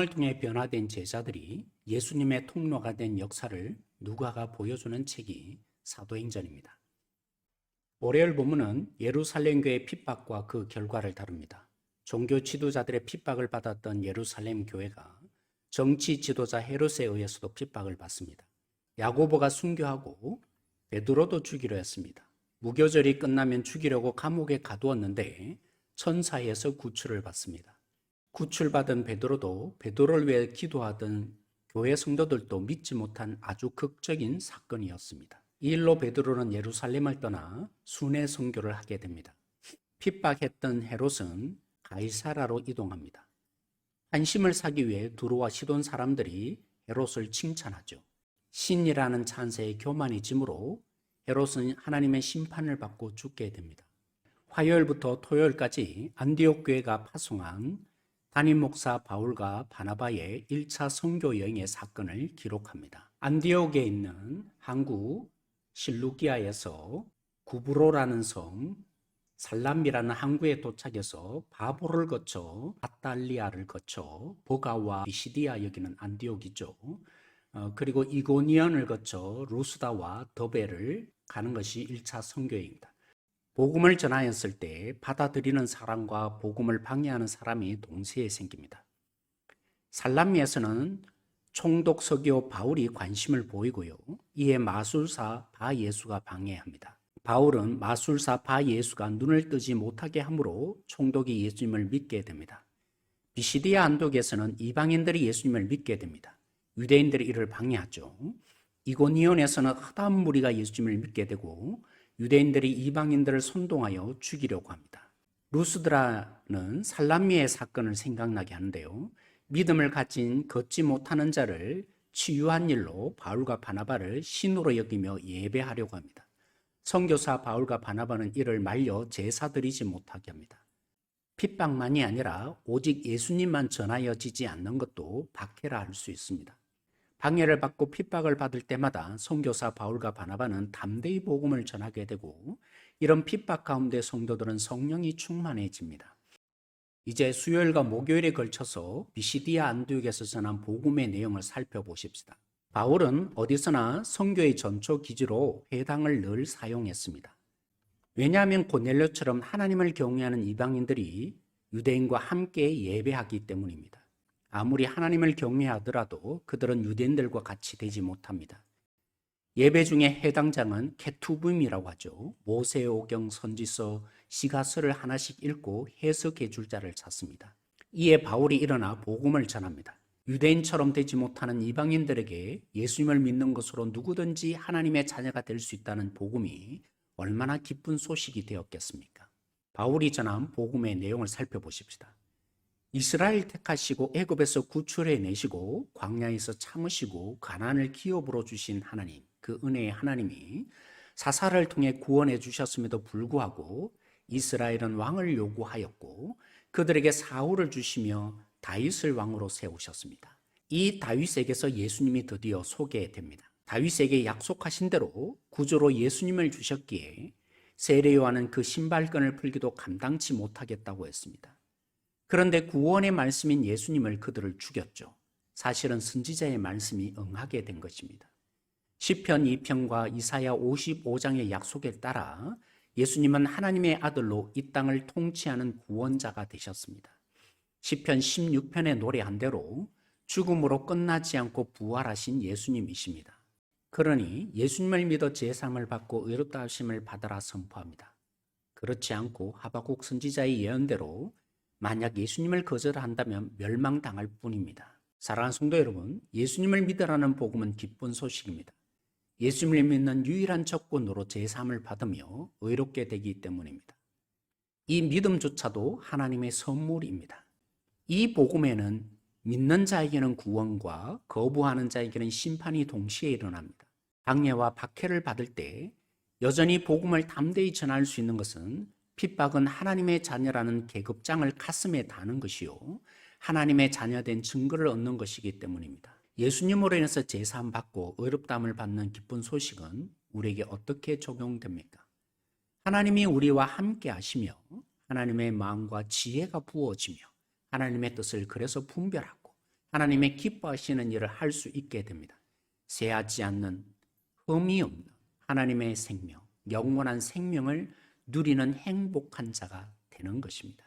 성경을 통해 변화된 제자들이 예수님의 통로가 된 역사를 누가가 보여주는 책이 사도행전입니다. 월요일 본문은 예루살렘 교회 핍박과 그 결과를 다룹니다. 종교 지도자들의 핍박을 받았던 예루살렘 교회가 정치 지도자 헤롯에 의해서도 핍박을 받습니다. 야고보가 순교하고 베드로도 죽이려 했습니다. 무교절이 끝나면 죽이려고 감옥에 가두었는데 천사에서 구출을 받습니다. 구출받은 베드로도 베드로를 위해 기도하던 교회 성도들도 믿지 못한 아주 극적인 사건이었습니다. 이 일로 베드로는 예루살렘을 떠나 순회 선교를 하게 됩니다. 핍박했던 헤롯은 가이사라로 이동합니다. 환심을 사기 위해 두로와 시돈 사람들이 헤롯을 칭찬하죠. 신이라는 찬사에 교만이 짐으로 헤롯은 하나님의 심판을 받고 죽게 됩니다. 화요일부터 토요일까지 안디옥 교회가 파송한 담임 목사 바울과 바나바의 1차 선교 여행의 사건을 기록합니다. 안디옥에 있는 항구 실루기아에서 구브로라는 성, 살람이라는 항구에 도착해서 바보를 거쳐 아탈리아를 거쳐 보가와 비시디아 여기는 안디옥이죠. 그리고 이고니언을 거쳐 루스다와 더베를 가는 것이 1차 선교입니다. 복음을 전하였을 때 받아들이는 사람과 복음을 방해하는 사람이 동시에 생깁니다. 살람미에서는 총독 서기오 바울이 관심을 보이고요. 이에 마술사 바예수가 방해합니다. 바울은 마술사 바예수가 눈을 뜨지 못하게 함으로 총독이 예수님을 믿게 됩니다. 비시디아 안독에서는 이방인들이 예수님을 믿게 됩니다. 유대인들이 이를 방해하죠. 이고니온에서는 흑암 무리가 예수님을 믿게 되고 유대인들이 이방인들을 선동하여 죽이려고 합니다. 루스드라는 살람미의 사건을 생각나게 하는데요. 믿음을 가진 걷지 못하는 자를 치유한 일로 바울과 바나바를 신으로 여기며 예배하려고 합니다. 선교사 바울과 바나바는 이를 말려 제사 드리지 못하게 합니다. 핍박만이 아니라 오직 예수님만 전하여지지 않는 것도 박해라 할 수 있습니다. 방해를 받고 핍박을 받을 때마다 선교사 바울과 바나바는 담대히 복음을 전하게 되고 이런 핍박 가운데 성도들은 성령이 충만해집니다. 이제 수요일과 목요일에 걸쳐서 비시디아 안디옥에서 전한 복음의 내용을 살펴보십시다. 바울은 어디서나 선교의 전초 기지로 회당을 늘 사용했습니다. 왜냐하면 고넬료처럼 하나님을 경외하는 이방인들이 유대인과 함께 예배하기 때문입니다. 아무리 하나님을 경외하더라도 그들은 유대인들과 같이 되지 못합니다. 예배 중에 해당장은 케투빔이라고 하죠. 모세오경, 선지서, 시가서를 하나씩 읽고 해석해 줄 자를 찾습니다. 이에 바울이 일어나 복음을 전합니다. 유대인처럼 되지 못하는 이방인들에게 예수님을 믿는 것으로 누구든지 하나님의 자녀가 될 수 있다는 복음이 얼마나 기쁜 소식이 되었겠습니까? 바울이 전한 복음의 내용을 살펴보십시다. 이스라엘 택하시고 애굽에서 구출해 내시고 광야에서 참으시고 가나안을 기업으로 주신 하나님, 그 은혜의 하나님이 사사를 통해 구원해 주셨음에도 불구하고 이스라엘은 왕을 요구하였고 그들에게 사울을 주시며 다윗을 왕으로 세우셨습니다. 이 다윗에게서 예수님이 드디어 소개됩니다. 다윗에게 약속하신 대로 구주로 예수님을 주셨기에 세례요한은 그 신발끈을 풀기도 감당치 못하겠다고 했습니다. 그런데 구원의 말씀인 예수님을 그들을 죽였죠. 사실은 선지자의 말씀이 응하게 된 것입니다. 시편 2편과 이사야 55장의 약속에 따라 예수님은 하나님의 아들로 이 땅을 통치하는 구원자가 되셨습니다. 시편 16편에 노래한 대로 죽음으로 끝나지 않고 부활하신 예수님이십니다. 그러니 예수님을 믿어 제사함을 받고 의롭다 하심을 받으라 선포합니다. 그렇지 않고 하박국 선지자의 예언대로 만약 예수님을 거절한다면 멸망당할 뿐입니다. 사랑하는 성도 여러분, 예수님을 믿으라는 복음은 기쁜 소식입니다. 예수님을 믿는 유일한 조건으로 제사함을 받으며 의롭게 되기 때문입니다. 이 믿음조차도 하나님의 선물입니다. 이 복음에는 믿는 자에게는 구원과 거부하는 자에게는 심판이 동시에 일어납니다. 방해와 박해를 받을 때 여전히 복음을 담대히 전할 수 있는 것은 핍박은 하나님의 자녀라는 계급장을 가슴에 다는 것이요 하나님의 자녀된 증거를 얻는 것이기 때문입니다. 예수님으로 인해서 제사함 받고 의롭다함을 받는 기쁜 소식은 우리에게 어떻게 적용됩니까? 하나님이 우리와 함께 하시며 하나님의 마음과 지혜가 부어지며 하나님의 뜻을 그래서 분별하고 하나님의 기뻐하시는 일을 할 수 있게 됩니다. 쇠하지 않는 흠이 없는 하나님의 생명, 영원한 생명을 누리는 행복한 자가 되는 것입니다.